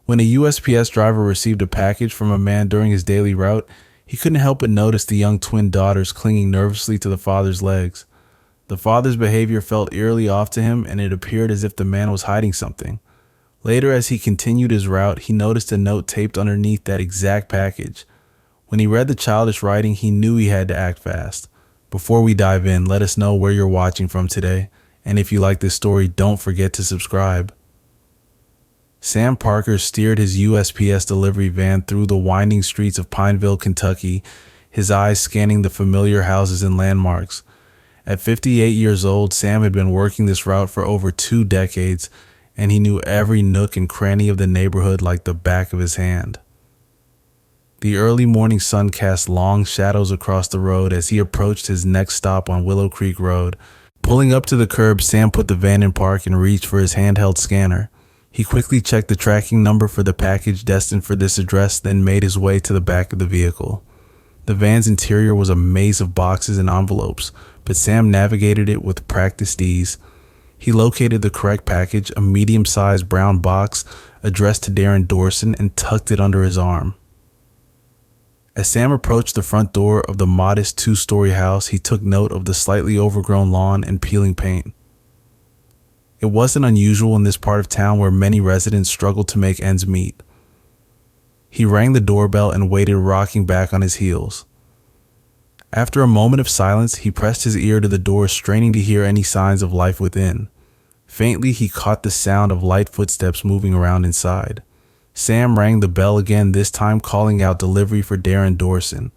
When a USPS driver received a package from a man during his daily route, he couldn't help but notice the young twin daughters clinging nervously to the father's legs. The father's behavior felt eerily off to him, and it appeared as if the man was hiding something. Later, as he continued his route, he noticed a note taped underneath that exact package. When he read the childish writing, he knew he had to act fast. Before we dive in, let us know where you're watching from today, and if you like this story, don't forget to subscribe. Sam Parker steered his USPS delivery van through the winding streets of Pineville, Kentucky, his eyes scanning the familiar houses and landmarks. At 58 years old, Sam had been working this route for over 2 decades, and he knew every nook and cranny of the neighborhood like the back of his hand. The early morning sun cast long shadows across the road as he approached his next stop on Willow Creek Road. Pulling up to the curb, Sam put the van in park and reached for his handheld scanner. He quickly checked the tracking number for the package destined for this address, then made his way to the back of the vehicle. The van's interior was a maze of boxes and envelopes, but Sam navigated it with practiced ease. He located the correct package, a medium-sized brown box addressed to Darren Dorson, and tucked it under his arm. As Sam approached the front door of the modest 2-story house, he took note of the slightly overgrown lawn and peeling paint. It wasn't unusual in this part of town where many residents struggled to make ends meet. He rang the doorbell and waited, rocking back on his heels. After a moment of silence, he pressed his ear to the door, straining to hear any signs of life within. Faintly, he caught the sound of light footsteps moving around inside. Sam rang the bell again, this time calling out delivery for Darren Dorson.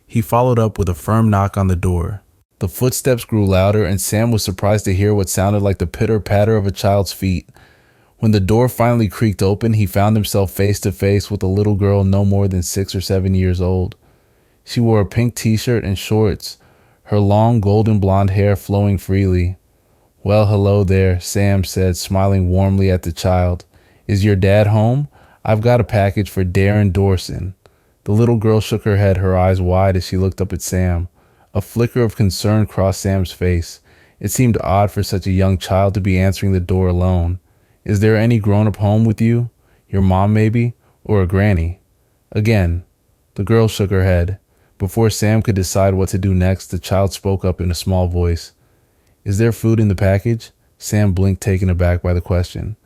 He followed up with a firm knock on the door. The footsteps grew louder, and Sam was surprised to hear what sounded like the pitter-patter of a child's feet. When the door finally creaked open, he found himself face to face with a little girl no more than 6 or 7 years old. She wore a pink t-shirt and shorts, her long golden blonde hair flowing freely. "Well, hello there," Sam said, smiling warmly at the child. "Is your dad home? I've got a package for Darren Dorson." The little girl shook her head, her eyes wide as she looked up at Sam. A flicker of concern crossed Sam's face. It seemed odd for such a young child to be answering the door alone. "Is there any grown-up home with you? Your mom maybe? Or a granny?" Again, the girl shook her head. Before Sam could decide what to do next, the child spoke up in a small voice. "Is there food in the package?" Sam blinked, taken aback by the question.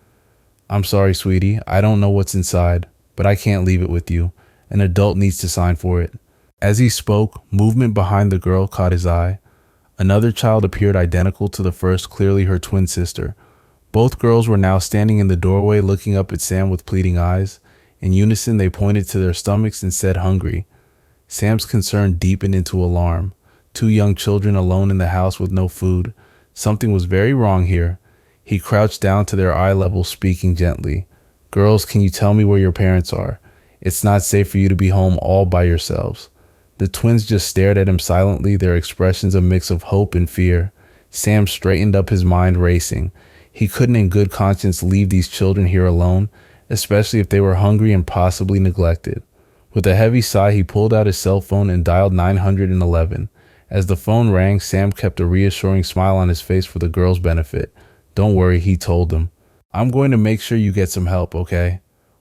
"I'm sorry, sweetie. I don't know what's inside, but I can't leave it with you. An adult needs to sign for it." As he spoke, movement behind the girl caught his eye. Another child appeared identical to the first, clearly her twin sister. Both girls were now standing in the doorway, looking up at Sam with pleading eyes. In unison, they pointed to their stomachs and said, "Hungry." Sam's concern deepened into alarm. 2 young children alone in the house with no food. Something was very wrong here. He crouched down to their eye level, speaking gently. "Girls, can you tell me where your parents are? It's not safe for you to be home all by yourselves." The twins just stared at him silently, their expressions a mix of hope and fear. Sam straightened up, his mind racing. He couldn't in good conscience leave these children here alone, especially if they were hungry and possibly neglected. With a heavy sigh, he pulled out his cell phone and dialed 911. As the phone rang, Sam kept a reassuring smile on his face for the girls' benefit. "Don't worry," he told them. "I'm going to make sure you get some help, okay?"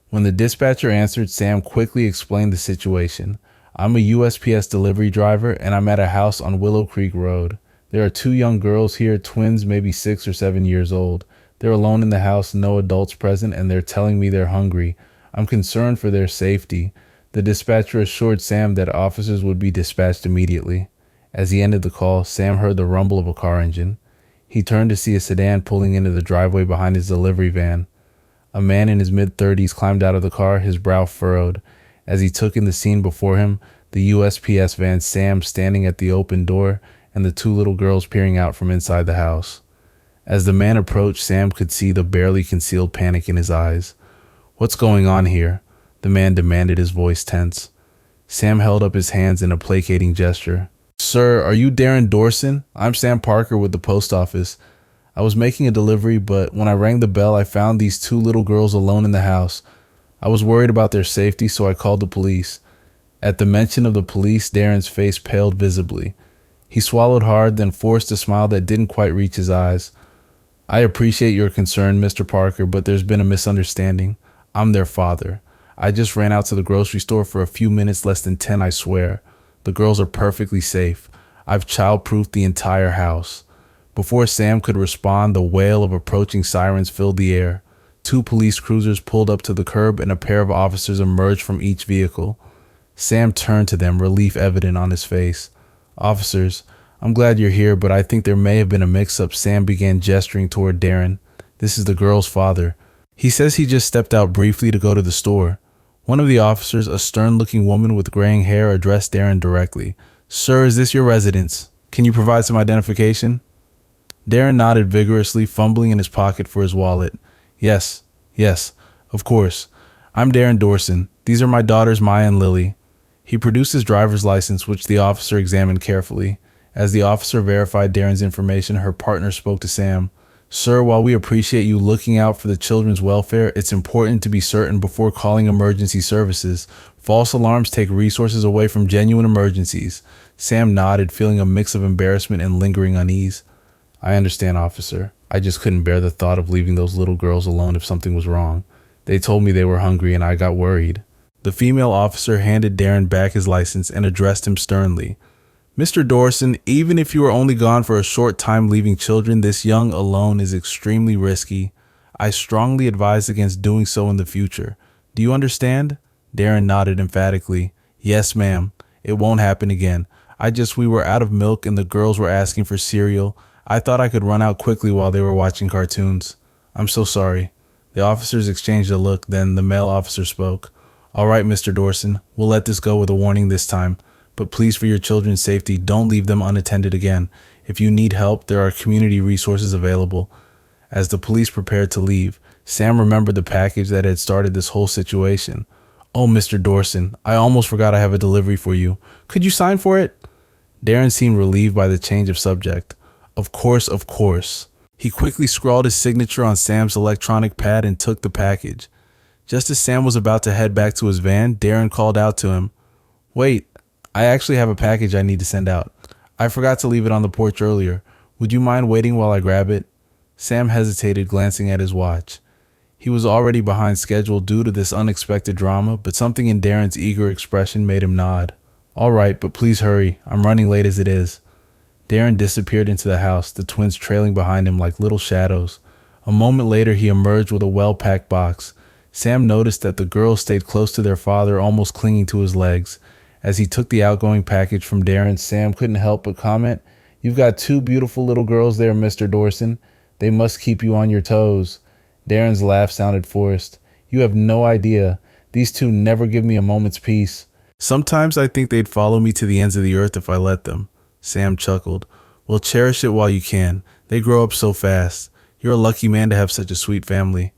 When the dispatcher answered, Sam quickly explained the situation. "I'm a USPS delivery driver, and I'm at a house on Willow Creek Road. There are 2 young girls here, twins, maybe 6 or 7 years old. They're alone in the house, no adults present, and they're telling me they're hungry. I'm concerned for their safety." The dispatcher assured Sam that officers would be dispatched immediately. As he ended the call, Sam heard the rumble of a car engine. He turned to see a sedan pulling into the driveway behind his delivery van. A man in his mid-30s climbed out of the car, his brow furrowed. As he took in the scene before him, the USPS van, Sam standing at the open door, and the 2 little girls peering out from inside the house. As the man approached, Sam could see the barely concealed panic in his eyes. "What's going on here?" the man demanded, his voice tense. Sam held up his hands in a placating gesture. "Sir, are you Darren Dorson? I'm Sam Parker with the post office. I was making a delivery, but when I rang the bell, I found these 2 little girls alone in the house. I was worried about their safety, so I called the police." At the mention of the police, Darren's face paled visibly. He swallowed hard, then forced a smile that didn't quite reach his eyes. "I appreciate your concern, Mr. Parker, but there's been a misunderstanding. I'm their father. I just ran out to the grocery store for a few minutes, less than 10, I swear. The girls are perfectly safe. I've child-proofed the entire house." Before Sam could respond, the wail of approaching sirens filled the air. 2 police cruisers pulled up to the curb and a pair of officers emerged from each vehicle. Sam turned to them, relief evident on his face. "Officers, I'm glad you're here, but I think there may have been a mix-up." Sam began gesturing toward Darren. "This is the girl's father. He says he just stepped out briefly to go to the store." One of the officers, a stern-looking woman with graying hair, addressed Darren directly. "Sir, is this your residence? Can you provide some identification?" Darren nodded vigorously, fumbling in his pocket for his wallet. Yes, of course. I'm Darren Dorson. These are my daughters Maya and Lily." He produced his driver's license, which the officer examined carefully. As the officer verified Darren's information, her partner spoke to Sam. "Sir, while we appreciate you looking out for the children's welfare, it's important to be certain before calling emergency services. False alarms take resources away from genuine emergencies." Sam nodded, feeling a mix of embarrassment and lingering unease. "I understand, officer. I just couldn't bear the thought of leaving those little girls alone if something was wrong. They told me they were hungry and I got worried." The female officer handed Darren back his license and addressed him sternly. "Mr. Dorson, even if you are only gone for a short time leaving children this young alone is extremely risky. I strongly advise against doing so in the future. Do you understand?" Darren nodded emphatically. "Yes, ma'am. It won't happen again. We were out of milk and the girls were asking for cereal. I thought I could run out quickly while they were watching cartoons. I'm so sorry." The officers exchanged a look, then the male officer spoke. "All right, Mr. Dorson, we'll let this go with a warning this time. But please, for your children's safety, don't leave them unattended again. If you need help, there are community resources available." As the police prepared to leave, Sam remembered the package that had started this whole situation. "Oh, Mr. Dorson, I almost forgot I have a delivery for you. Could you sign for it?" Darren seemed relieved by the change of subject. Of course. He quickly scrawled his signature on Sam's electronic pad and took the package. Just as Sam was about to head back to his van, Darren called out to him. "Wait, I actually have a package I need to send out. I forgot to leave it on the porch earlier. Would you mind waiting while I grab it?" Sam hesitated, glancing at his watch. He was already behind schedule due to this unexpected drama, but something in Darren's eager expression made him nod. "All right, but please hurry. I'm running late as it is." Darren disappeared into the house, the twins trailing behind him like little shadows. A moment later, he emerged with a well-packed box. Sam noticed that the girls stayed close to their father, almost clinging to his legs. As he took the outgoing package from Darren, Sam couldn't help but comment, "You've got 2 beautiful little girls there, Mr. Dorson. They must keep you on your toes." Darren's laugh sounded forced. "You have no idea. These 2 never give me a moment's peace. Sometimes I think they'd follow me to the ends of the earth if I let them." Sam chuckled. "Well, cherish it while you can. They grow up so fast. You're a lucky man to have such a sweet family."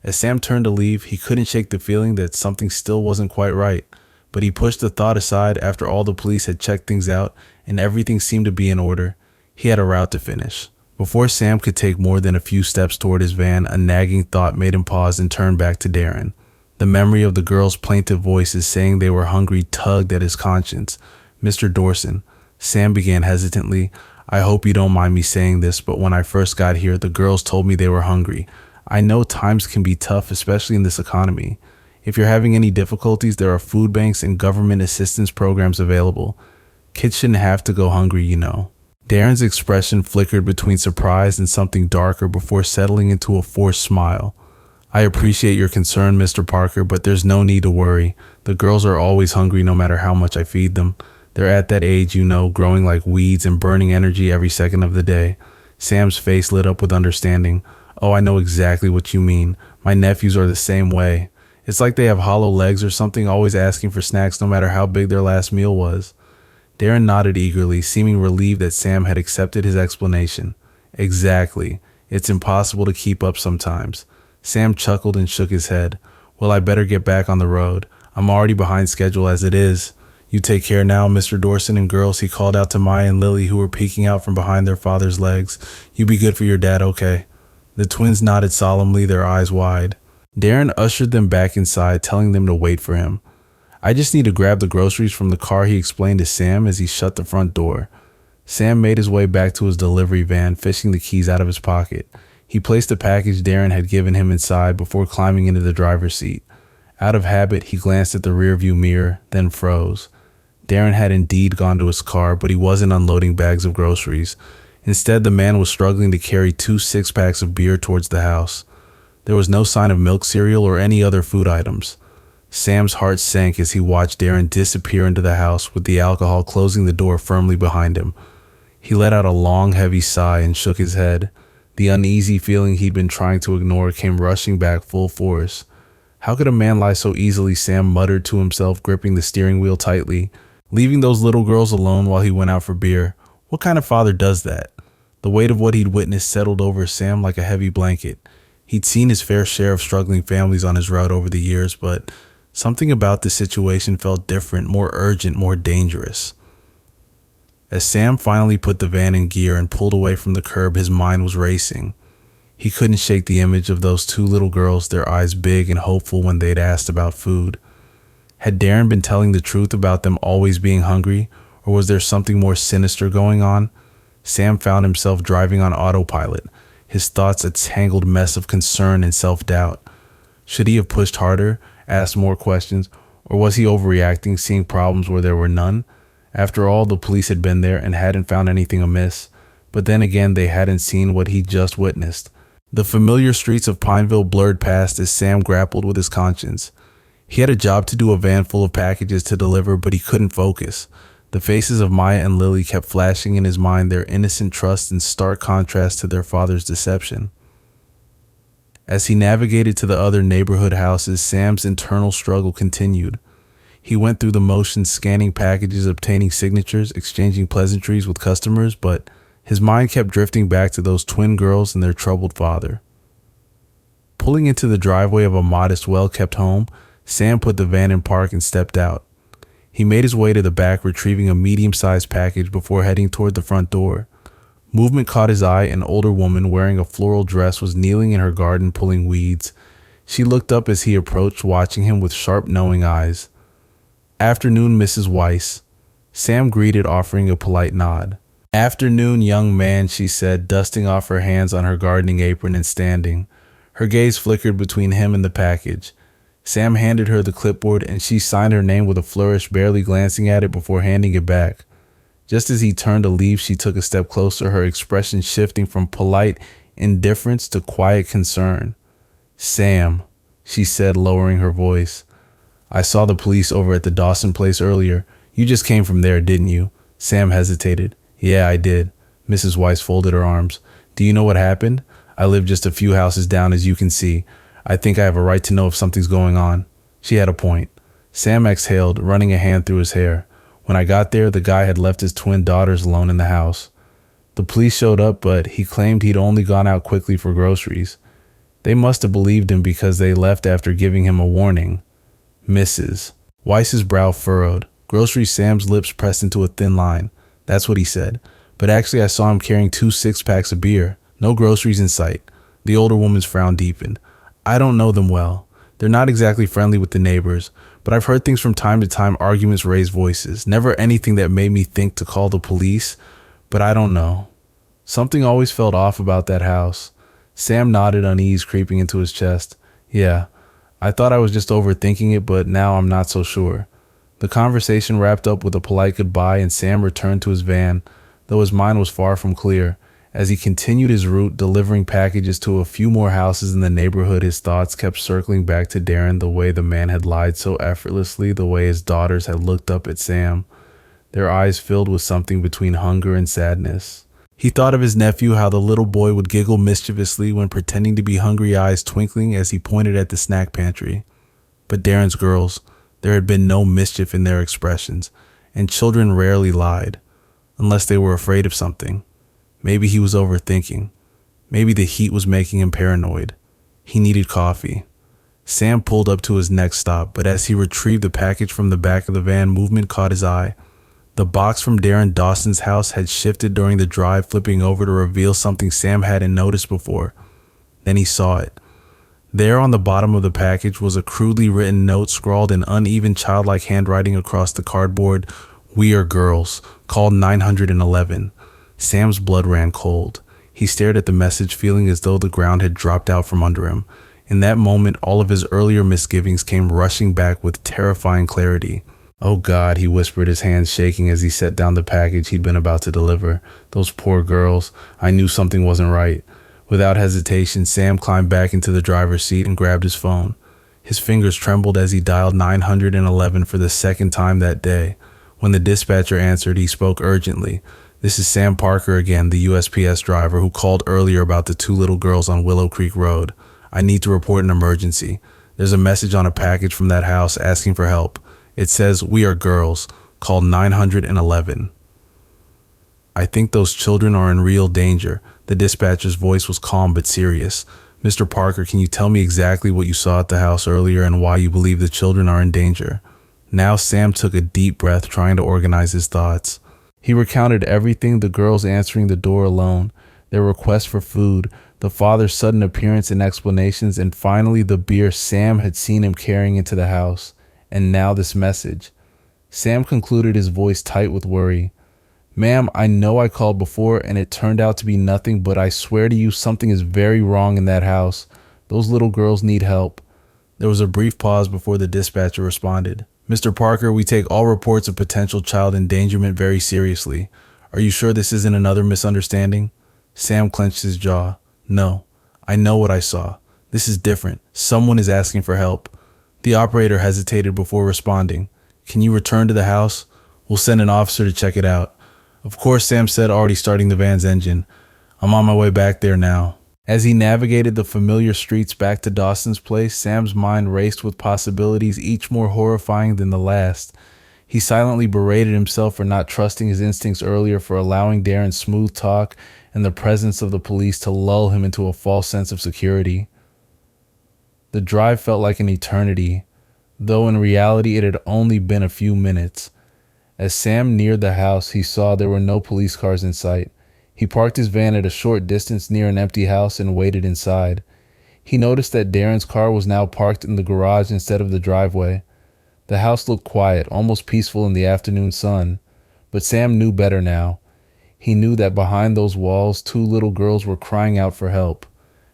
As Sam turned to leave, he couldn't shake the feeling that something still wasn't quite right, but he pushed the thought aside after all the police had checked things out and everything seemed to be in order. He had a route to finish. Before Sam could take more than a few steps toward his van, a nagging thought made him pause and turn back to Darren. The memory of the girls' plaintive voices saying they were hungry tugged at his conscience. "Mr. Dorson," Sam began hesitantly, "I hope you don't mind me saying this, but when I first got here, the girls told me they were hungry. I know times can be tough, especially in this economy. If you're having any difficulties, there are food banks and government assistance programs available. Kids shouldn't have to go hungry, you know." Darren's expression flickered between surprise and something darker before settling into a forced smile. "I appreciate your concern, Mr. Parker, but there's no need to worry. The girls are always hungry no matter how much I feed them. They're at that age, growing like weeds and burning energy every second of the day." Sam's face lit up with understanding. "Oh, I know exactly what you mean. My nephews are the same way. It's like they have hollow legs or something, always asking for snacks no matter how big their last meal was." Darren nodded eagerly, seeming relieved that Sam had accepted his explanation. "Exactly. It's impossible to keep up sometimes." Sam chuckled and shook his head. "Well, I better get back on the road. I'm already behind schedule as it is. You take care now, Mr. Dorson and girls," he called out to Maya and Lily, who were peeking out from behind their father's legs. "You be good for your dad, okay?" The twins nodded solemnly, their eyes wide. Darren ushered them back inside, telling them to wait for him. "I just need to grab the groceries from the car," he explained to Sam as he shut the front door. Sam made his way back to his delivery van, fishing the keys out of his pocket. He placed the package Darren had given him inside before climbing into the driver's seat. Out of habit, he glanced at the rearview mirror, then froze. Darren had indeed gone to his car, but he wasn't unloading bags of groceries. Instead, the man was struggling to carry 2 six-packs of beer towards the house. There was no sign of milk cereal or any other food items. Sam's heart sank as he watched Darren disappear into the house with the alcohol closing the door firmly behind him. He let out a long, heavy sigh and shook his head. The uneasy feeling he'd been trying to ignore came rushing back full force. How could a man lie so easily, Sam muttered to himself, gripping the steering wheel tightly, leaving those little girls alone while he went out for beer. What kind of father does that? The weight of what he'd witnessed settled over Sam like a heavy blanket. He'd seen his fair share of struggling families on his route over the years, but something about this situation felt different, more urgent, more dangerous. As Sam finally put the van in gear and pulled away from the curb, his mind was racing. He couldn't shake the image of those 2 little girls, their eyes big and hopeful when they'd asked about food. Had Darren been telling the truth about them always being hungry, or was there something more sinister going on? Sam found himself driving on autopilot, his thoughts a tangled mess of concern and self-doubt. Should he have pushed harder, asked more questions, or was he overreacting, seeing problems where there were none? After all, the police had been there and hadn't found anything amiss. But then again, they hadn't seen what he'd just witnessed. The familiar streets of Pineville blurred past as Sam grappled with his conscience. He had a job to do, a van full of packages to deliver, but he couldn't focus. The faces of Maya and Lily kept flashing in his mind, their innocent trust in stark contrast to their father's deception. As he navigated to the other neighborhood houses, Sam's internal struggle continued. He went through the motions, scanning packages, obtaining signatures, exchanging pleasantries with customers, but his mind kept drifting back to those twin girls and their troubled father. Pulling into the driveway of a modest, well-kept home, Sam put the van in park and stepped out. He made his way to the back, retrieving a medium-sized package before heading toward the front door. Movement caught his eye. An older woman wearing a floral dress was kneeling in her garden pulling weeds. She looked up as he approached, watching him with sharp, knowing eyes. "Afternoon, Mrs. Weiss," Sam greeted, offering a polite nod. "Afternoon, young man," she said, dusting off her hands on her gardening apron and standing. Her gaze flickered between him and the package. Sam handed her the clipboard and she signed her name with a flourish, barely glancing at it before handing it back. Just as he turned to leave, she took a step closer, her expression shifting from polite indifference to quiet concern. "Sam," she said, lowering her voice, "I saw the police over at the Dawson place earlier. You just came from there, didn't you?" Sam hesitated. "Yeah, I did." Mrs. Weiss folded her arms. "Do you know what happened? I live just a few houses down, as you can see. I think I have a right to know if something's going on." She had a point. Sam exhaled, running a hand through his hair. "When I got there, the guy had left his twin daughters alone in the house. The police showed up, but he claimed he'd only gone out quickly for groceries. They must have believed him because they left after giving him a warning." Mrs. Weiss's brow furrowed. Groceries, Sam's lips pressed into a thin line. "That's what he said. But actually I saw him carrying 2 six-packs of beer. No groceries in sight." The older woman's frown deepened. "I don't know them well. They're not exactly friendly with the neighbors, but I've heard things from time to time, arguments, raised voices. Never anything that made me think to call the police, but I don't know. Something always felt off about that house." Sam nodded, unease creeping into his chest. "Yeah, I thought I was just overthinking it, but now I'm not so sure." The conversation wrapped up with a polite goodbye and Sam returned to his van, though his mind was far from clear. As he continued his route, delivering packages to a few more houses in the neighborhood, his thoughts kept circling back to Darren, the way the man had lied so effortlessly, the way his daughters had looked up at Sam, their eyes filled with something between hunger and sadness. He thought of his nephew, how the little boy would giggle mischievously when pretending to be hungry, eyes twinkling as he pointed at the snack pantry. But Darren's girls, there had been no mischief in their expressions, and children rarely lied, unless they were afraid of something. Maybe he was overthinking. Maybe the heat was making him paranoid. He needed coffee. Sam pulled up to his next stop, but as he retrieved the package from the back of the van, movement caught his eye. The box from Darren Dawson's house had shifted during the drive, flipping over to reveal something Sam hadn't noticed before. Then he saw it. There on the bottom of the package was a crudely written note scrawled in uneven childlike handwriting across the cardboard. "We are girls. Call 911. Sam's blood ran cold. He stared at the message, feeling as though the ground had dropped out from under him. In that moment, all of his earlier misgivings came rushing back with terrifying clarity. "Oh God," he whispered, his hands shaking as he set down the package he'd been about to deliver. "Those poor girls. I knew something wasn't right." Without hesitation, Sam climbed back into the driver's seat and grabbed his phone. His fingers trembled as he dialed 911 for the second time that day. When the dispatcher answered, he spoke urgently. "This is Sam Parker again, the USPS driver who called earlier about the 2 little girls on Willow Creek Road. I need to report an emergency. There's a message on a package from that house asking for help. It says, 'We are girls. Call 911. I think those children are in real danger." The dispatcher's voice was calm but serious. "Mr. Parker, can you tell me exactly what you saw at the house earlier and why you believe the children are in danger?" Now Sam took a deep breath, trying to organize his thoughts. He recounted everything: the girls answering the door alone, their request for food, the father's sudden appearance and explanations, and finally the beer Sam had seen him carrying into the house. And now this message. Sam concluded, his voice tight with worry. "Ma'am, I know I called before and it turned out to be nothing, but I swear to you something is very wrong in that house. Those little girls need help." There was a brief pause before the dispatcher responded. "Mr. Parker, we take all reports of potential child endangerment very seriously. Are you sure this isn't another misunderstanding?" Sam clenched his jaw. "No, I know what I saw. This is different. Someone is asking for help." The operator hesitated before responding. "Can you return to the house? We'll send an officer to check it out." "Of course," Sam said, already starting the van's engine. "I'm on my way back there now." As he navigated the familiar streets back to Dawson's place, Sam's mind raced with possibilities, each more horrifying than the last. He silently berated himself for not trusting his instincts earlier, for allowing Darren's smooth talk and the presence of the police to lull him into a false sense of security. The drive felt like an eternity, though in reality it had only been a few minutes. As Sam neared the house, he saw there were no police cars in sight. He parked his van at a short distance near an empty house and waited inside. He noticed that Darren's car was now parked in the garage instead of the driveway. The house looked quiet, almost peaceful in the afternoon sun, but Sam knew better now. He knew that behind those walls, 2 little girls were crying out for help.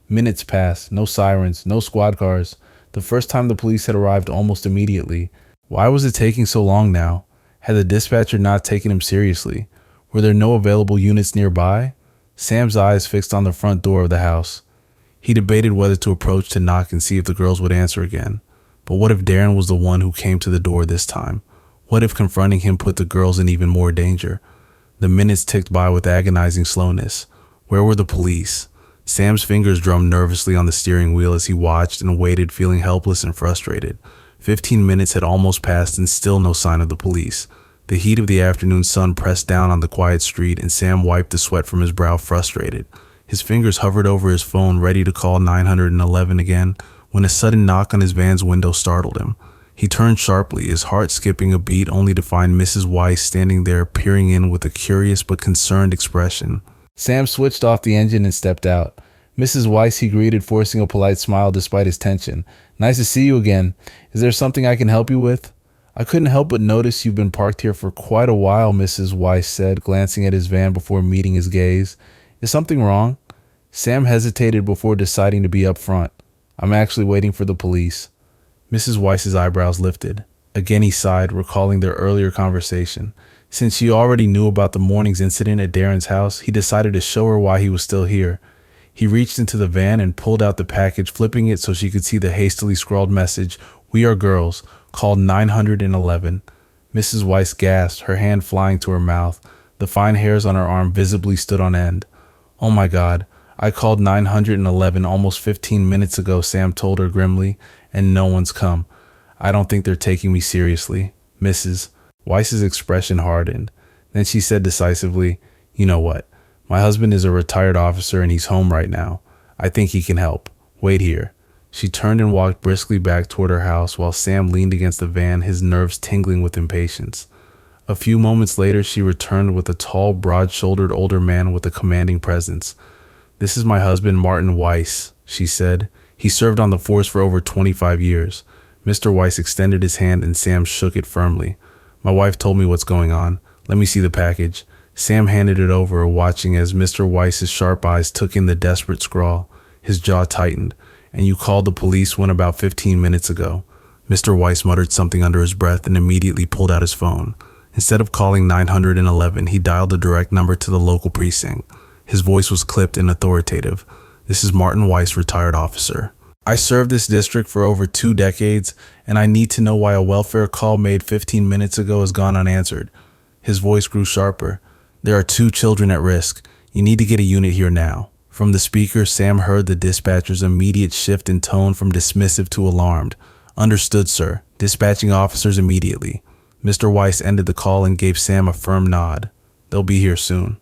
Minutes passed, no sirens, no squad cars. The first time the police had arrived almost immediately. Why was it taking so long now? Had the dispatcher not taken him seriously? Were there no available units nearby? Sam's eyes fixed on the front door of the house. He debated whether to approach to knock and see if the girls would answer again. But what if Darren was the one who came to the door this time? What if confronting him put the girls in even more danger? The minutes ticked by with agonizing slowness. Where were the police? Sam's fingers drummed nervously on the steering wheel as he watched and waited, feeling helpless and frustrated. 15 minutes had almost passed and still no sign of the police. The heat of the afternoon sun pressed down on the quiet street, and Sam wiped the sweat from his brow, frustrated. His fingers hovered over his phone, ready to call 911 again, when a sudden knock on his van's window startled him. He turned sharply, his heart skipping a beat, only to find Mrs. Weiss standing there, peering in with a curious but concerned expression. Sam switched off the engine and stepped out. Mrs. Weiss he greeted, forcing a polite smile despite his tension. "Nice to see you again. Is there something I can help you with?" "I couldn't help but notice you've been parked here for quite a while," Mrs. Weiss said, glancing at his van before meeting his gaze. "Is something wrong?" Sam hesitated before deciding to be upfront. "I'm actually waiting for the police." Mrs. Weiss's eyebrows lifted. Again he sighed, recalling their earlier conversation. Since she already knew about the morning's incident at Darren's house, he decided to show her why he was still here. He reached into the van and pulled out the package, flipping it so she could see the hastily scrawled message, "We are girls. Call 911. Mrs. Weiss gasped, her hand flying to her mouth. The fine hairs on her arm visibly stood on end. "Oh my God, I called 911 almost 15 minutes ago," Sam told her grimly, "and no one's come. I don't think they're taking me seriously." Mrs. Weiss's expression hardened. Then she said decisively, "You know what? My husband is a retired officer and he's home right now. I think he can help. Wait here." She turned and walked briskly back toward her house while Sam leaned against the van, his nerves tingling with impatience. A few moments later, she returned with a tall, broad-shouldered older man with a commanding presence. "This is my husband, Martin Weiss," she said. "He served on the force for over 25 years. Mr. Weiss extended his hand and Sam shook it firmly. "My wife told me what's going on. Let me see the package." Sam handed it over, watching as Mr. Weiss's sharp eyes took in the desperate scrawl. His jaw tightened. "And you called the police when about 15 minutes ago." Mr. Weiss muttered something under his breath and immediately pulled out his phone. Instead of calling 911, he dialed a direct number to the local precinct. His voice was clipped and authoritative. "This is Martin Weiss, retired officer. I served this district for over 2 decades, and I need to know why a welfare call made 15 minutes ago has gone unanswered." His voice grew sharper. "There are 2 children at risk. You need to get a unit here now." From the speaker, Sam heard the dispatcher's immediate shift in tone from dismissive to alarmed. "Understood, sir. Dispatching officers immediately." Mr. Weiss ended the call and gave Sam a firm nod. "They'll be here soon."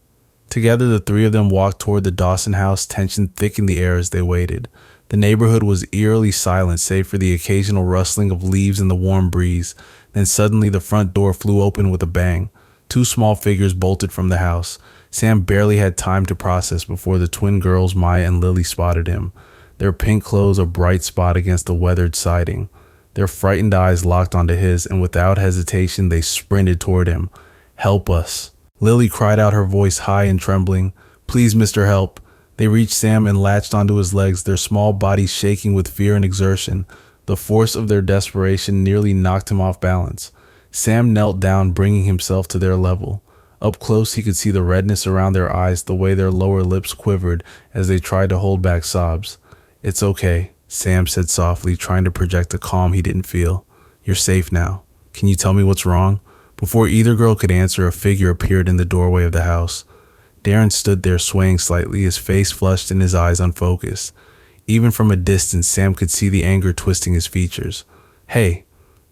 Together, the 3 of them walked toward the Dawson house, tension thick in the air as they waited. The neighborhood was eerily silent, save for the occasional rustling of leaves in the warm breeze. Then suddenly the front door flew open with a bang. 2 small figures bolted from the house. Sam barely had time to process before the twin girls, Maya and Lily, spotted him. Their pink clothes a bright spot against the weathered siding. Their frightened eyes locked onto his, and without hesitation they sprinted toward him. "Help us." Lily cried out, her voice high and trembling. "Please, Mr. Help." They reached Sam and latched onto his legs, their small bodies shaking with fear and exertion. The force of their desperation nearly knocked him off balance. Sam knelt down, bringing himself to their level. Up close, he could see the redness around their eyes, the way their lower lips quivered as they tried to hold back sobs. "It's okay," Sam said softly, trying to project a calm he didn't feel. "You're safe now. Can you tell me what's wrong?" Before either girl could answer, a figure appeared in the doorway of the house. Darren stood there swaying slightly, his face flushed and his eyes unfocused. Even from a distance, Sam could see the anger twisting his features. "Hey,"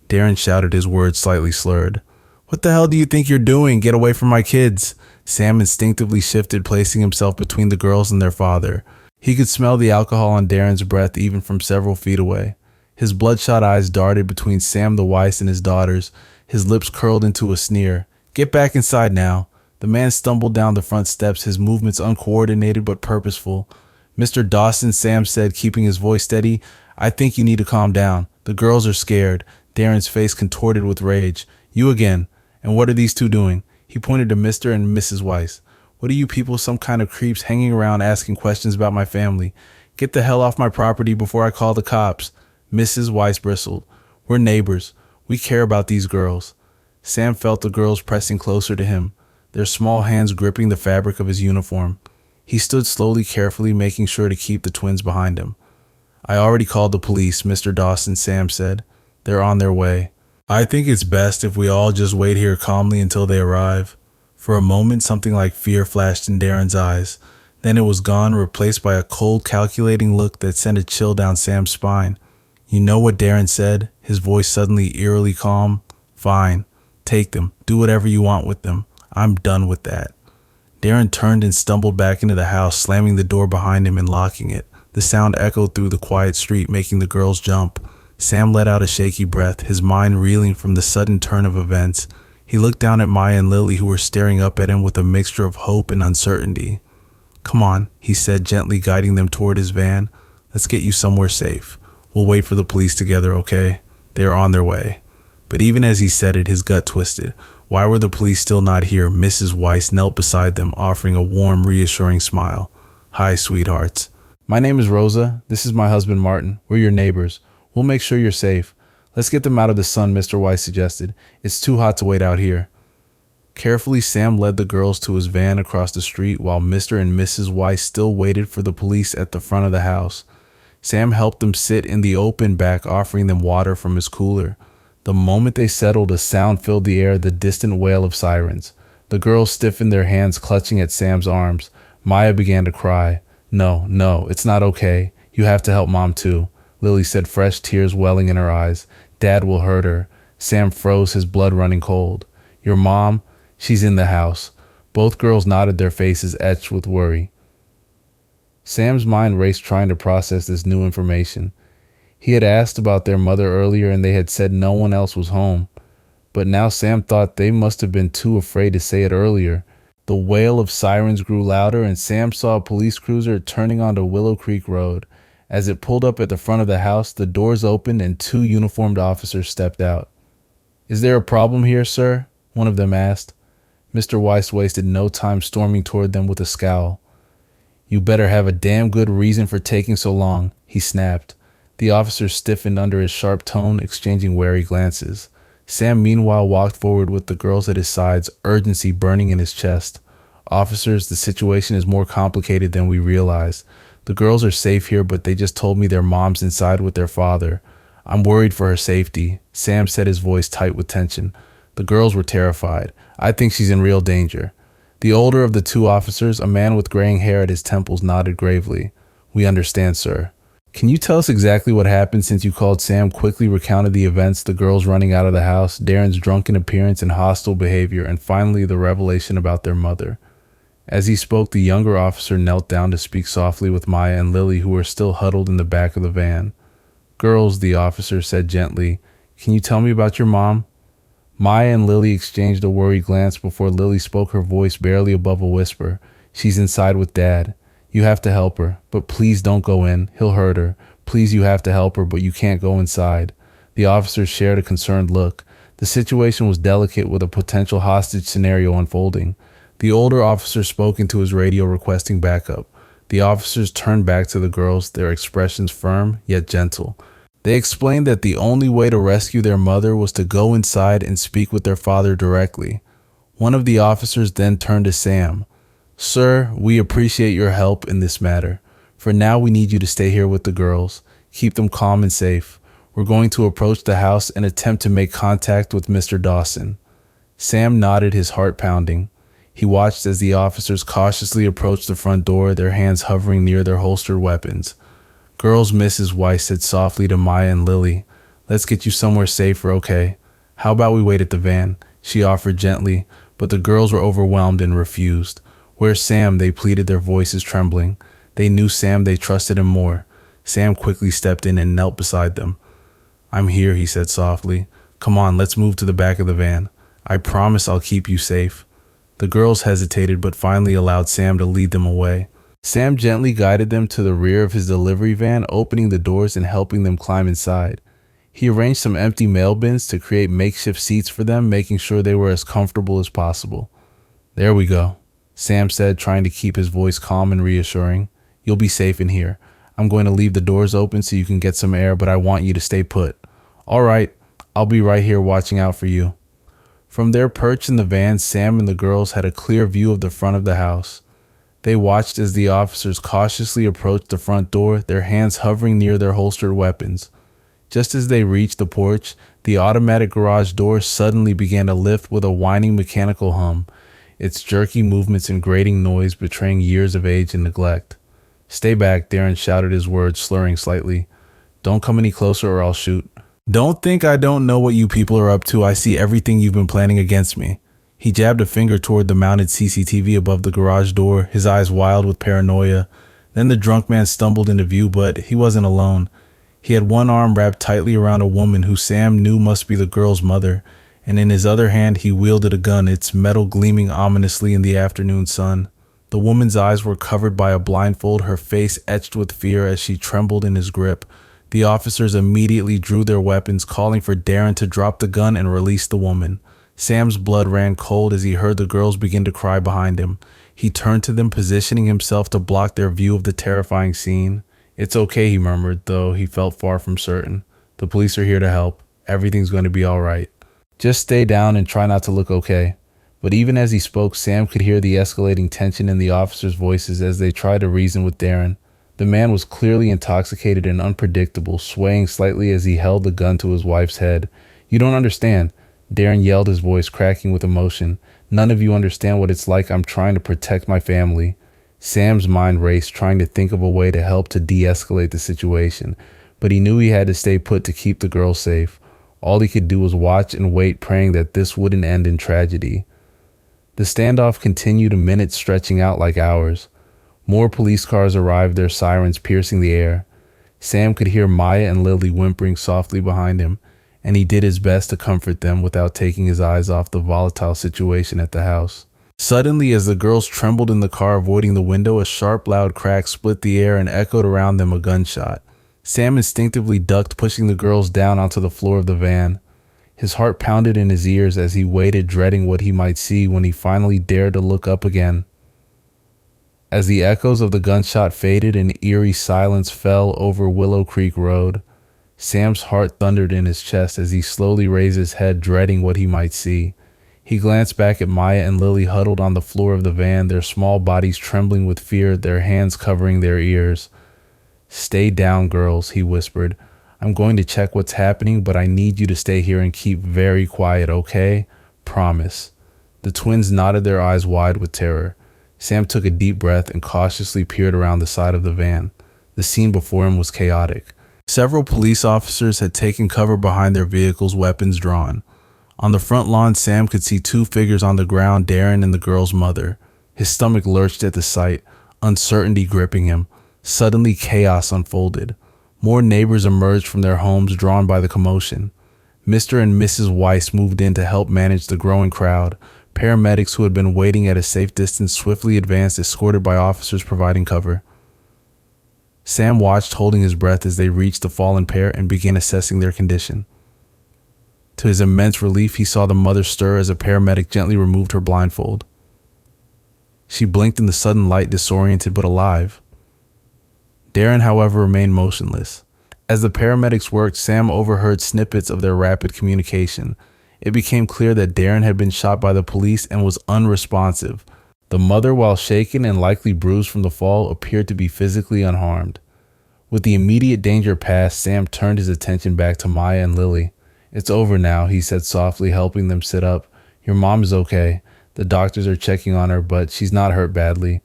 Darren shouted, his words slightly slurred. "What the hell do you think you're doing? Get away from my kids." Sam instinctively shifted, placing himself between the girls and their father. He could smell the alcohol on Darren's breath even from several feet away. His bloodshot eyes darted between Sam the Weiss and his daughters, his lips curled into a sneer. "Get back inside now." The man stumbled down the front steps, his movements uncoordinated but purposeful. "Mr. Dawson," Sam said, keeping his voice steady, "I think you need to calm down. The girls are scared." Darren's face contorted with rage. "You again. And what are these 2 doing?" He pointed to Mr. and Mrs. Weiss. "What are you people, some kind of creeps hanging around asking questions about my family? Get the hell off my property before I call the cops." Mrs. Weiss bristled. "We're neighbors. We care about these girls." Sam felt the girls pressing closer to him, their small hands gripping the fabric of his uniform. He stood slowly, carefully, making sure to keep the twins behind him. "I already called the police, Mr. Dawson," Sam said. "They're on their way. I think it's best if we all just wait here calmly until they arrive." For a moment, something like fear flashed in Darren's eyes. Then it was gone, replaced by a cold, calculating look that sent a chill down Sam's spine. "You know what Darren said?" His voice suddenly eerily calm. "Fine. Take them. Do whatever you want with them. I'm done with that." Darren turned and stumbled back into the house, slamming the door behind him and locking it. The sound echoed through the quiet street, making the girls jump. Sam let out a shaky breath, his mind reeling from the sudden turn of events. He looked down at Maya and Lily, who were staring up at him with a mixture of hope and uncertainty. "Come on," he said, gently guiding them toward his van. "Let's get you somewhere safe. We'll wait for the police together, okay? They are on their way." But even as he said it, his gut twisted. Why were the police still not here? Mrs. Weiss knelt beside them, offering a warm, reassuring smile. "Hi, sweethearts. My name is Rosa. This is my husband, Martin. We're your neighbors. We'll make sure you're safe. Let's get them out of the sun," Mr. Weiss suggested. "It's too hot to wait out here." Carefully, Sam led the girls to his van across the street while Mr. and Mrs. Weiss still waited for the police at the front of the house. Sam helped them sit in the open back, offering them water from his cooler. The moment they settled, a sound filled the air, the distant wail of sirens. The girls stiffened, their hands clutching at Sam's arms. Maya began to cry. No, it's not okay. You have to help Mom too," Lily said, fresh tears welling in her eyes. "Dad will hurt her." Sam froze, his blood running cold. "Your mom? She's in the house." Both girls nodded, their faces etched with worry. Sam's mind raced, trying to process this new information. He had asked about their mother earlier and they had said no one else was home. But now Sam thought they must have been too afraid to say it earlier. The wail of sirens grew louder and Sam saw a police cruiser turning onto Willow Creek Road. As it pulled up at the front of the house, the doors opened and 2 uniformed officers stepped out. "Is there a problem here, sir?" one of them asked. Mr. Weiss wasted no time storming toward them with a scowl. "You better have a damn good reason for taking so long," he snapped. The officer stiffened under his sharp tone, exchanging wary glances. Sam meanwhile walked forward with the girls at his sides, urgency burning in his chest. "Officers, the situation is more complicated than we realize. The girls are safe here, but they just told me their mom's inside with their father. I'm worried for her safety." Sam said, his voice tight with tension. The girls were terrified. "I think she's in real danger." The older of the two officers, a man with graying hair at his temples, nodded gravely. "We understand, sir." "Can you tell us exactly what happened since you called?" Sam quickly recounted the events, the girls running out of the house, Darren's drunken appearance and hostile behavior, and finally the revelation about their mother. As he spoke, the younger officer knelt down to speak softly with Maya and Lily, who were still huddled in the back of the van. "Girls," the officer said gently, "can you tell me about your mom?" Maya and Lily exchanged a worried glance before Lily spoke, her voice barely above a whisper. "She's inside with Dad. You have to help her, but please don't go in. He'll hurt her. Please, you have to help her, but you can't go inside." The officers shared a concerned look. The situation was delicate, with a potential hostage scenario unfolding. The older officer spoke into his radio, requesting backup. The officers turned back to the girls, their expressions firm yet gentle. They explained that the only way to rescue their mother was to go inside and speak with their father directly. One of the officers then turned to Sam. "Sir, we appreciate your help in this matter. For now, we need you to stay here with the girls. Keep them calm and safe. We're going to approach the house and attempt to make contact with Mr. Dawson." Sam nodded, his heart pounding. He watched as the officers cautiously approached the front door, their hands hovering near their holstered weapons. "Girls," Mrs. Weiss said softly to Maya and Lily, "let's get you somewhere safer, okay? How about we wait at the van?" she offered gently, but the girls were overwhelmed and refused. "Where's Sam?" they pleaded, their voices trembling. They knew Sam, they trusted him more. Sam quickly stepped in and knelt beside them. "I'm here," he said softly. "Come on, let's move to the back of the van. I promise I'll keep you safe." The girls hesitated, but finally allowed Sam to lead them away. Sam gently guided them to the rear of his delivery van, opening the doors and helping them climb inside. He arranged some empty mail bins to create makeshift seats for them, making sure they were as comfortable as possible. "There we go," Sam said, trying to keep his voice calm and reassuring. "You'll be safe in here. I'm going to leave the doors open so you can get some air, but I want you to stay put." "All right, I'll be right here watching out for you." From their perch in the van, Sam and the girls had a clear view of the front of the house. They watched as the officers cautiously approached the front door, their hands hovering near their holstered weapons. Just as they reached the porch, the automatic garage door suddenly began to lift with a whining mechanical hum, its jerky movements and grating noise betraying years of age and neglect. "Stay back," Darren shouted, his words slurring slightly. "Don't come any closer or I'll shoot." "Don't think I don't know what you people are up to. I see everything you've been planning against me." He jabbed a finger toward the mounted CCTV above the garage door, his eyes wild with paranoia. Then the drunk man stumbled into view, but he wasn't alone. He had one arm wrapped tightly around a woman who Sam knew must be the girl's mother, and in his other hand he wielded a gun, its metal gleaming ominously in the afternoon sun. The woman's eyes were covered by a blindfold, her face etched with fear as she trembled in his grip. The officers immediately drew their weapons, calling for Darren to drop the gun and release the woman. Sam's blood ran cold as he heard the girls begin to cry behind him. He turned to them, positioning himself to block their view of the terrifying scene. "It's okay," he murmured, though he felt far from certain. "The police are here to help. Everything's going to be all right. Just stay down and try not to look okay." But even as he spoke, Sam could hear the escalating tension in the officers' voices as they tried to reason with Darren. The man was clearly intoxicated and unpredictable, swaying slightly as he held the gun to his wife's head. "You don't understand," Darren yelled, his voice cracking with emotion. "None of you understand what it's like. I'm trying to protect my family." Sam's mind raced, trying to think of a way to help to de-escalate the situation, but he knew he had to stay put to keep the girls safe. All he could do was watch and wait, praying that this wouldn't end in tragedy. The standoff continued, a minute stretching out like hours. More police cars arrived, their sirens piercing the air. Sam could hear Maya and Lily whimpering softly behind him, and he did his best to comfort them without taking his eyes off the volatile situation at the house. Suddenly, as the girls trembled in the car avoiding the window, a sharp, loud crack split the air and echoed around them, a gunshot. Sam instinctively ducked, pushing the girls down onto the floor of the van. His heart pounded in his ears as he waited, dreading what he might see when he finally dared to look up again. As the echoes of the gunshot faded and eerie silence fell over Willow Creek Road, Sam's heart thundered in his chest as he slowly raised his head, dreading what he might see. He glanced back at Maya and Lily huddled on the floor of the van, their small bodies trembling with fear, their hands covering their ears. "Stay down, girls," he whispered. "I'm going to check what's happening, but I need you to stay here and keep very quiet, okay? Promise." The twins nodded, their eyes wide with terror. Sam took a deep breath and cautiously peered around the side of the van. The scene before him was chaotic. Several police officers had taken cover behind their vehicles, weapons drawn. On the front lawn, Sam could see two figures on the ground, Darren and the girl's mother. His stomach lurched at the sight, uncertainty gripping him. Suddenly, chaos unfolded. More neighbors emerged from their homes, drawn by the commotion. Mr. and Mrs. Weiss moved in to help manage the growing crowd. Paramedics who had been waiting at a safe distance swiftly advanced, escorted by officers providing cover. Sam watched, holding his breath, as they reached the fallen pair and began assessing their condition. To his immense relief, he saw the mother stir as a paramedic gently removed her blindfold. She blinked in the sudden light, disoriented but alive. Darren, however, remained motionless. As the paramedics worked, Sam overheard snippets of their rapid communication. It became clear that Darren had been shot by the police and was unresponsive. The mother, while shaken and likely bruised from the fall, appeared to be physically unharmed. With the immediate danger past, Sam turned his attention back to Maya and Lily. "It's over now," he said softly, helping them sit up. "Your mom is okay. The doctors are checking on her, but she's not hurt badly."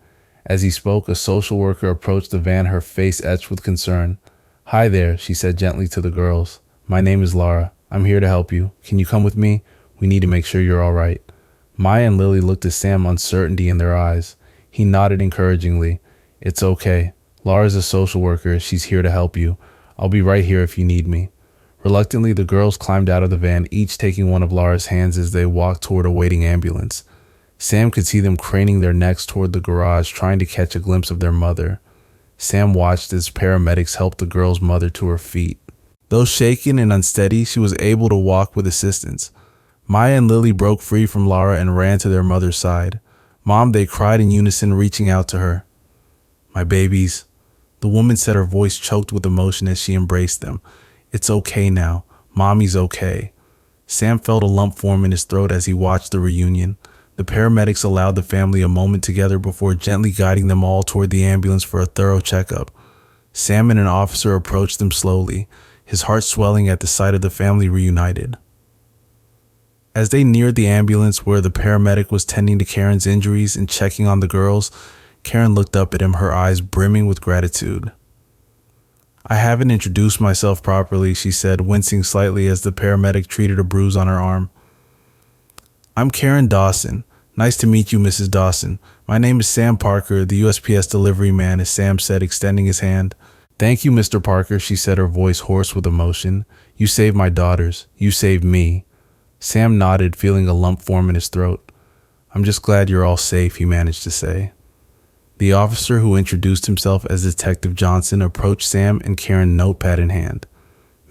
As he spoke, a social worker approached the van, her face etched with concern. "Hi there," she said gently to the girls. "My name is Laura. I'm here to help you. Can you come with me? We need to make sure you're all right." Maya and Lily looked at Sam, uncertainty in their eyes. He nodded encouragingly. "It's okay. Laura's a social worker. She's here to help you. I'll be right here if you need me." Reluctantly, the girls climbed out of the van, each taking one of Laura's hands as they walked toward a waiting ambulance. Sam could see them craning their necks toward the garage, trying to catch a glimpse of their mother. Sam watched as paramedics helped the girl's mother to her feet. Though shaken and unsteady, she was able to walk with assistance. Maya and Lily broke free from Laura and ran to their mother's side. "Mom," they cried in unison, reaching out to her. "My babies." The woman said, her voice choked with emotion as she embraced them. "It's okay now. Mommy's okay." Sam felt a lump form in his throat as he watched the reunion. The paramedics allowed the family a moment together before gently guiding them all toward the ambulance for a thorough checkup. Sam and an officer approached them slowly, his heart swelling at the sight of the family reunited. As they neared the ambulance where the paramedic was tending to Karen's injuries and checking on the girls, Karen looked up at him, her eyes brimming with gratitude. "I haven't introduced myself properly," she said, wincing slightly as the paramedic treated a bruise on her arm. "I'm Karen Dawson. Nice to meet you, Mrs. Dawson. My name is Sam Parker, the USPS delivery man," as Sam said, extending his hand. "Thank you, Mr. Parker," she said, her voice hoarse with emotion. "You saved my daughters. You saved me." Sam nodded, feeling a lump form in his throat. "I'm just glad you're all safe," he managed to say. The officer, who introduced himself as Detective Johnson, approached Sam and Karen, notepad in hand.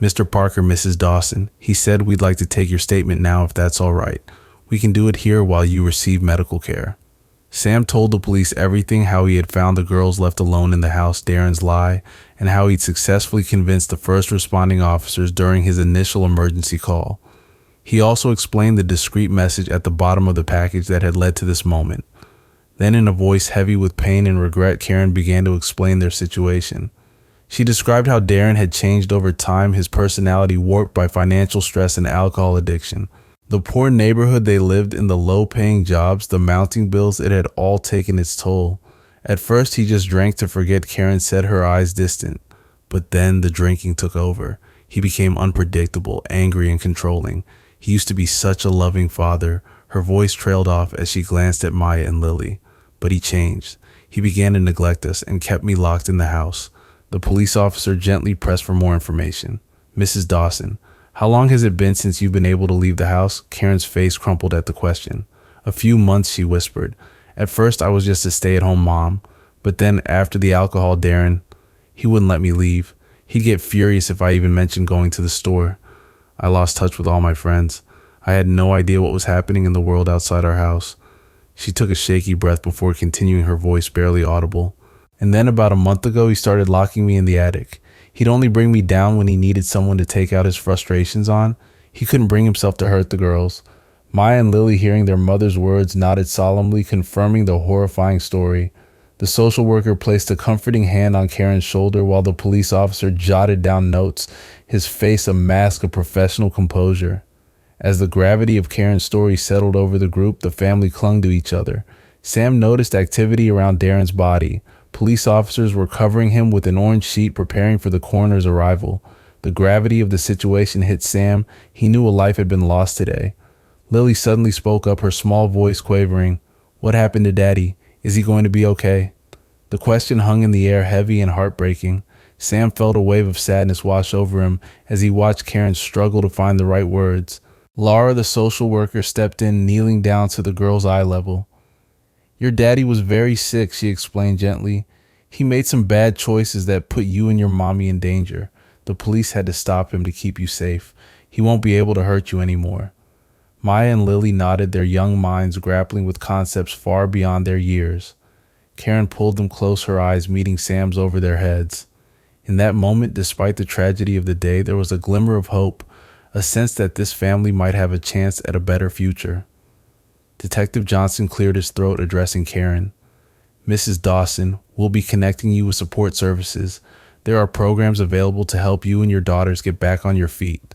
"Mr. Parker, Mrs. Dawson," he said, "we'd like to take your statement now if that's all right. We can do it here while you receive medical care." Sam told the police everything, how he had found the girls left alone in the house, Darren's lie, and how he'd successfully convinced the first responding officers during his initial emergency call. He also explained the discreet message at the bottom of the package that had led to this moment. Then, in a voice heavy with pain and regret, Karen began to explain their situation. She described how Darren had changed over time, his personality warped by financial stress and alcohol addiction. The poor neighborhood they lived in, the low-paying jobs, the mounting bills, it had all taken its toll. At first, he just drank to forget, Karen said, her eyes distant. But then the drinking took over. He became unpredictable, angry, and controlling. He used to be such a loving father. Her voice trailed off as she glanced at Maya and Lily. But he changed. He began to neglect us and kept me locked in the house. The police officer gently pressed for more information. "Mrs. Dawson, how long has it been since you've been able to leave the house?" Karen's face crumpled at the question. "A few months," she whispered. "At first I was just a stay-at-home mom. But then after the alcohol, Darren, he wouldn't let me leave. He'd get furious if I even mentioned going to the store. I lost touch with all my friends. I had no idea what was happening in the world outside our house. She took a shaky breath before continuing, her voice barely audible. And then about a month ago, he started locking me in the attic. He'd only bring me down when he needed someone to take out his frustrations on. He couldn't bring himself to hurt the girls. Maya and Lily, hearing their mother's words, nodded solemnly, confirming the horrifying story. The social worker placed a comforting hand on Karen's shoulder while the police officer jotted down notes, his face a mask of professional composure. As the gravity of Karen's story settled over the group, the family clung to each other. Sam noticed activity around Darren's body. Police officers were covering him with an orange sheet, preparing for the coroner's arrival. The gravity of the situation hit Sam. He knew a life had been lost today. Lily suddenly spoke up, her small voice quavering. "What happened to Daddy? Is he going to be okay?" The question hung in the air, heavy and heartbreaking. Sam felt a wave of sadness wash over him as he watched Karen struggle to find the right words. Laura, the social worker, stepped in, kneeling down to the girl's eye level. "Your daddy was very sick," she explained gently. "He made some bad choices that put you and your mommy in danger. The police had to stop him to keep you safe. He won't be able to hurt you anymore." Maya and Lily nodded, their young minds grappling with concepts far beyond their years. Karen pulled them close, her eyes meeting Sam's over their heads. In that moment, despite the tragedy of the day, there was a glimmer of hope, a sense that this family might have a chance at a better future. Detective Johnson cleared his throat, addressing Karen. "Mrs. Dawson, we'll be connecting you with support services. There are programs available to help you and your daughters get back on your feet."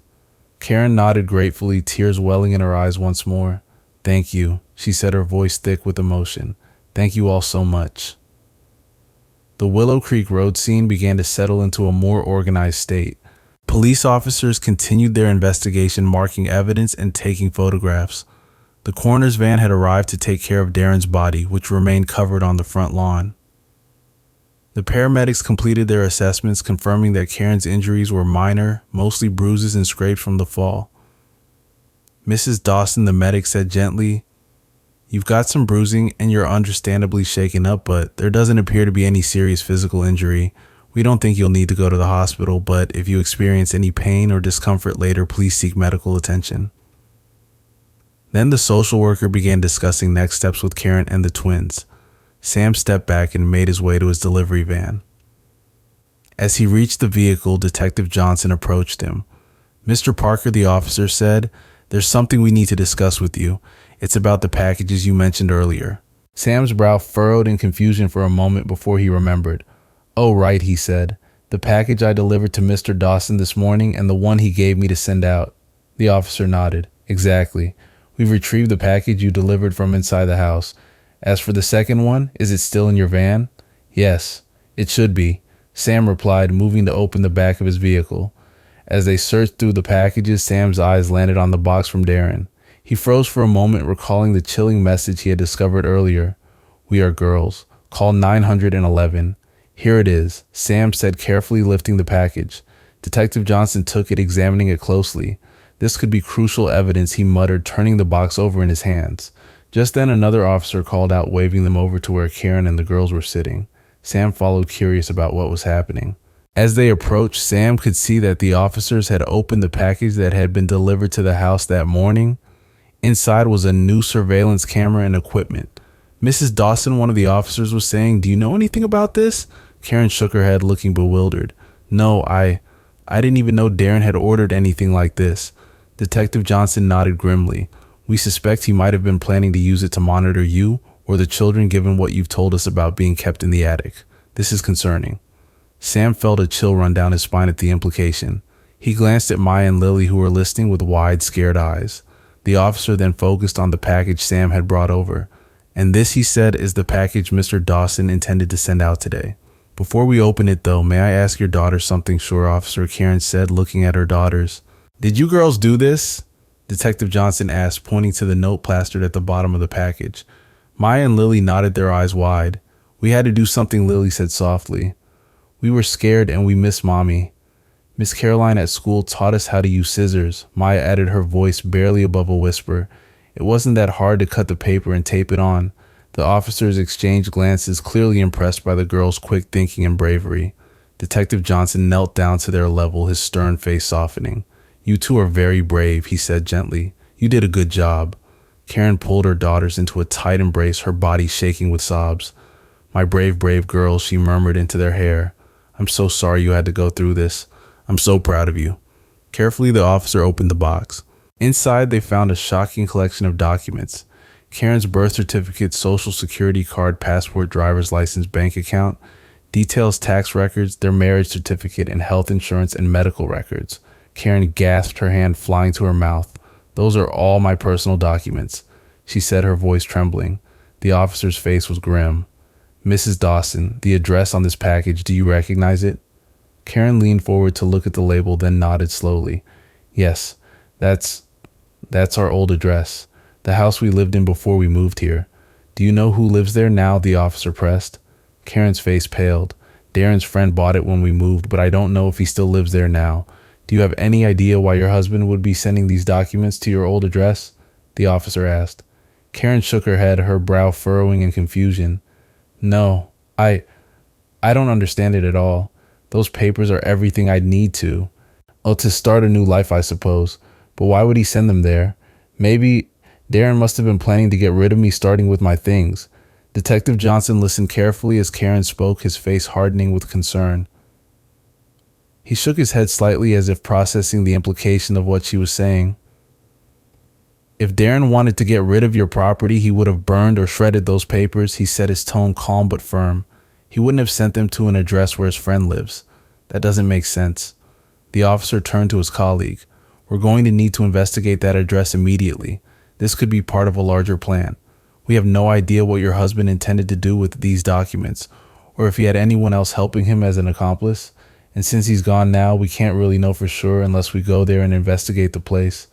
Karen nodded gratefully, tears welling in her eyes once more. "Thank you," she said, her voice thick with emotion. "Thank you all so much." The Willow Creek Road scene began to settle into a more organized state. Police officers continued their investigation, marking evidence and taking photographs. The coroner's van had arrived to take care of Darren's body, which remained covered on the front lawn. The paramedics completed their assessments, confirming that Karen's injuries were minor, mostly bruises and scrapes from the fall. "Mrs. Dawson," the medic said gently, "you've got some bruising and you're understandably shaken up, but there doesn't appear to be any serious physical injury. We don't think you'll need to go to the hospital, but if you experience any pain or discomfort later, please seek medical attention." Then the social worker began discussing next steps with Karen and the twins. Sam stepped back and made his way to his delivery van. As he reached the vehicle, Detective Johnson approached him. "Mr. Parker," the officer said, "there's something we need to discuss with you. It's about the packages you mentioned earlier." Sam's brow furrowed in confusion for a moment before he remembered. "Oh, right," he said. "The package I delivered to Mr. Dawson this morning and the one he gave me to send out." The officer nodded. "Exactly. We've retrieved the package you delivered from inside the house. As for the second one, is it still in your van?" "Yes, it should be," Sam replied, moving to open the back of his vehicle. As they searched through the packages, Sam's eyes landed on the box from Darren. He froze for a moment, recalling the chilling message he had discovered earlier. "We are girls. Call 911. "Here it is," Sam said, carefully lifting the package. Detective Johnson took it, examining it closely. "This could be crucial evidence," he muttered, turning the box over in his hands. Just then another officer called out, waving them over to where Karen and the girls were sitting. Sam followed, curious about what was happening. As they approached, Sam could see that the officers had opened the package that had been delivered to the house that morning. Inside was a new surveillance camera and equipment. "Mrs. Dawson," one of the officers was saying, "do you know anything about this?" Karen shook her head, looking bewildered. "No, I didn't even know Darren had ordered anything like this." Detective Johnson nodded grimly. "We suspect he might have been planning to use it to monitor you or the children, given what you've told us about being kept in the attic. This is concerning." Sam felt a chill run down his spine at the implication. He glanced at Maya and Lily, who were listening with wide, scared eyes. The officer then focused on the package Sam had brought over. "And this," he said, "is the package Mr. Dawson intended to send out today. Before we open it, though, may I ask your daughter something?" "Sure, officer," Karen said, looking at her daughters. "Did you girls do this?" Detective Johnson asked, pointing to the note plastered at the bottom of the package. Maya and Lily nodded, their eyes wide. "We had to do something," Lily said softly. "We were scared and we miss Mommy. Miss Caroline at school taught us how to use scissors," Maya added, her voice barely above a whisper. "It wasn't that hard to cut the paper and tape it on." The officers exchanged glances, clearly impressed by the girls' quick thinking and bravery. Detective Johnson knelt down to their level, his stern face softening. "You two are very brave," he said gently. "You did a good job." Karen pulled her daughters into a tight embrace, her body shaking with sobs. "My brave, brave girls," she murmured into their hair. "I'm so sorry you had to go through this. I'm so proud of you." Carefully, the officer opened the box. Inside, they found a shocking collection of documents. Karen's birth certificate, social security card, passport, driver's license, bank account, details tax records, their marriage certificate, and health insurance and medical records. Karen gasped, her hand flying to her mouth. "Those are all my personal documents," she said, her voice trembling. The officer's face was grim. "Mrs. Dawson, the address on this package, do you recognize it?" Karen leaned forward to look at the label, then nodded slowly. "Yes, that's our old address. The house we lived in before we moved here. Do you know who lives there now?" the officer pressed. Karen's face paled. "Darren's friend bought it when we moved, but I don't know if he still lives there now. Do you have any idea why your husband would be sending these documents to your old address?" the officer asked. Karen shook her head, her brow furrowing in confusion. "No, I don't understand it at all. Those papers are everything I'd need to. Oh, to start a new life, I suppose. But why would he send them there? Maybe Darren must have been planning to get rid of me, starting with my things." Detective Johnson listened carefully as Karen spoke, his face hardening with concern. He shook his head slightly as if processing the implication of what she was saying. "If Darren wanted to get rid of your property, he would have burned or shredded those papers," he said, his tone calm but firm. "He wouldn't have sent them to an address where his friend lives. That doesn't make sense." The officer turned to his colleague. "We're going to need to investigate that address immediately. This could be part of a larger plan. We have no idea what your husband intended to do with these documents, or if he had anyone else helping him as an accomplice. And since he's gone now, we can't really know for sure unless we go there and investigate the place."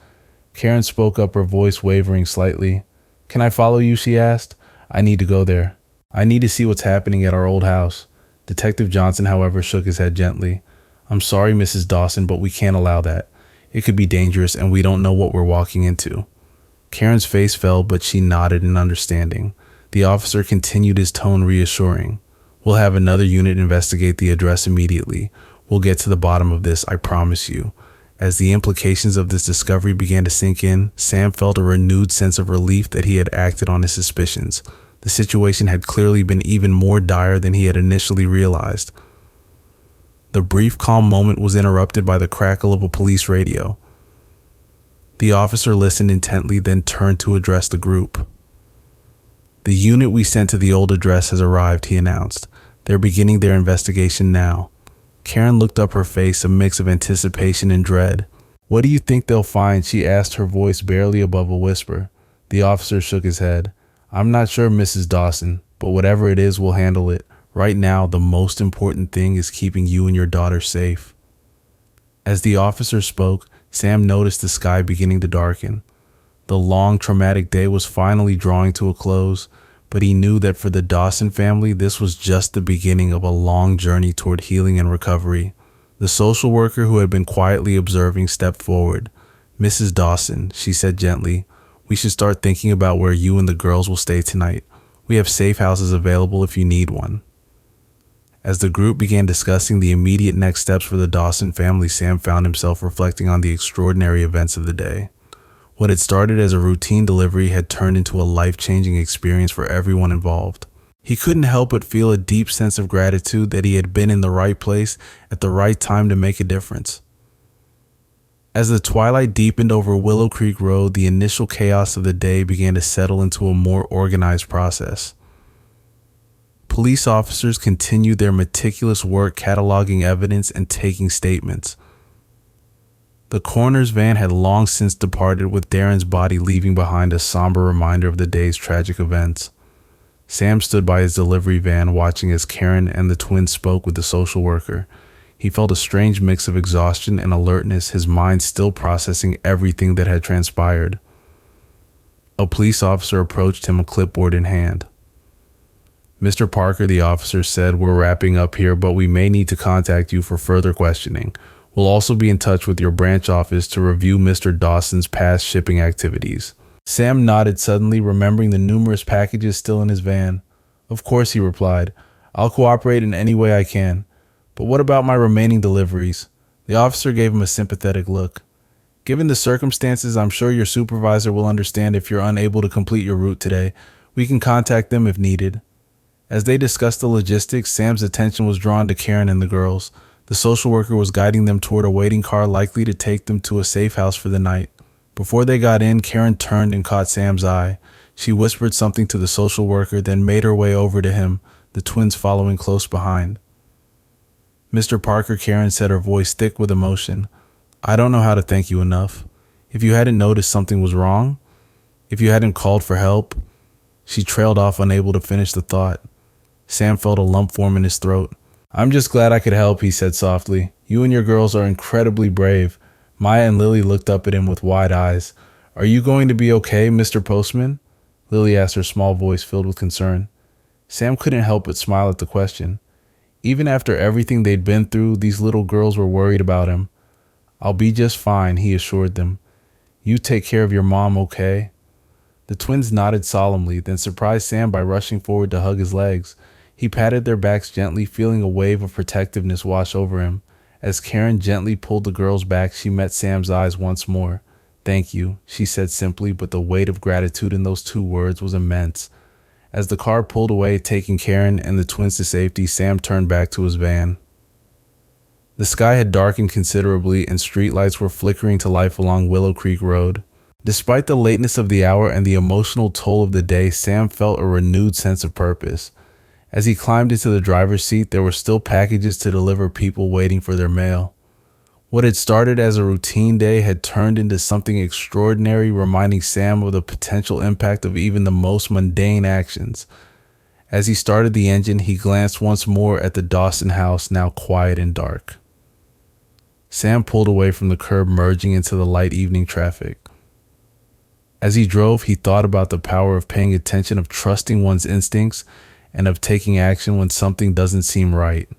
Karen spoke up, her voice wavering slightly. "Can I follow you?" she asked. "I need to go there. I need to see what's happening at our old house." Detective Johnson, however, shook his head gently. "I'm sorry, Mrs. Dawson, but we can't allow that. It could be dangerous, and we don't know what we're walking into." Karen's face fell, but she nodded in understanding. The officer continued, his tone reassuring. "We'll have another unit investigate the address immediately. We'll get to the bottom of this, I promise you." As the implications of this discovery began to sink in, Sam felt a renewed sense of relief that he had acted on his suspicions. The situation had clearly been even more dire than he had initially realized. The brief calm moment was interrupted by the crackle of a police radio. The officer listened intently, then turned to address the group. "The unit we sent to the old address has arrived," he announced. "They're beginning their investigation now." Karen looked up, her face a mix of anticipation and dread. "What do you think they'll find?" she asked, her voice barely above a whisper. The officer shook his head. "I'm not sure, Mrs. Dawson, but whatever it is, we'll handle it. Right now, the most important thing is keeping you and your daughter safe." As the officer spoke, Sam noticed the sky beginning to darken. The long, traumatic day was finally drawing to a close, but he knew that for the Dawson family, this was just the beginning of a long journey toward healing and recovery. The social worker, who had been quietly observing, stepped forward. "Mrs. Dawson," she said gently, "we should start thinking about where you and the girls will stay tonight. We have safe houses available if you need one." As the group began discussing the immediate next steps for the Dawson family, Sam found himself reflecting on the extraordinary events of the day. What had started as a routine delivery had turned into a life-changing experience for everyone involved. He couldn't help but feel a deep sense of gratitude that he had been in the right place at the right time to make a difference. As the twilight deepened over Willow Creek Road, the initial chaos of the day began to settle into a more organized process. Police officers continued their meticulous work cataloging evidence and taking statements. The coroner's van had long since departed, with Darren's body leaving behind a somber reminder of the day's tragic events. Sam stood by his delivery van, watching as Karen and the twins spoke with the social worker. He felt a strange mix of exhaustion and alertness, his mind still processing everything that had transpired. A police officer approached him, a clipboard in hand. "Mr. Parker," the officer said, "we're wrapping up here, but we may need to contact you for further questioning. We'll also be in touch with your branch office to review Mr. Dawson's past shipping activities." Sam nodded, suddenly remembering the numerous packages still in his van. "Of course," he replied. "I'll cooperate in any way I can. But what about my remaining deliveries?" The officer gave him a sympathetic look. Given the circumstances, I'm sure your supervisor will understand if you're unable to complete your route today. We can contact them if needed. As they discussed the logistics, Sam's attention was drawn to Karen and the girls. The social worker was guiding them toward a waiting car likely to take them to a safe house for the night. Before they got in, Karen turned and caught Sam's eye. She whispered something to the social worker, then made her way over to him, the twins following close behind. "Mr. Parker," Karen said, her voice thick with emotion, "I don't know how to thank you enough. If you hadn't noticed something was wrong, if you hadn't called for help." She trailed off, unable to finish the thought. Sam felt a lump form in his throat. "I'm just glad I could help," he said softly. "You and your girls are incredibly brave." Maya and Lily looked up at him with wide eyes. "Are you going to be okay, Mr. Postman?" Lily asked, her small voice filled with concern. Sam couldn't help but smile at the question. Even after everything they'd been through, these little girls were worried about him. "I'll be just fine," he assured them. "You take care of your mom, okay?" The twins nodded solemnly, then surprised Sam by rushing forward to hug his legs. He patted their backs gently, feeling a wave of protectiveness wash over him. As Karen gently pulled the girls back, she met Sam's eyes once more. "Thank you," she said simply, but the weight of gratitude in those two words was immense. As the car pulled away, taking Karen and the twins to safety, Sam turned back to his van. The sky had darkened considerably, and streetlights were flickering to life along Willow Creek Road. Despite the lateness of the hour and the emotional toll of the day, Sam felt a renewed sense of purpose. As he climbed into the driver's seat, there were still packages to deliver, people waiting for their mail. What had started as a routine day had turned into something extraordinary, reminding Sam of the potential impact of even the most mundane actions. As he started the engine, he glanced once more at the Dawson house, now quiet and dark. Sam pulled away from the curb, merging into the light evening traffic. As he drove, he thought about the power of paying attention, of trusting one's instincts, and of taking action when something doesn't seem right.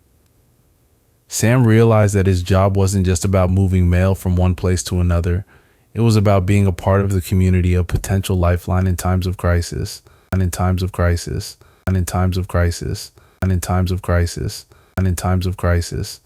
Sam realized that his job wasn't just about moving mail from one place to another. It was about being a part of the community, a potential lifeline in times of crisis, and in times of crisis, and in times of crisis, and in times of crisis, and in times of crisis.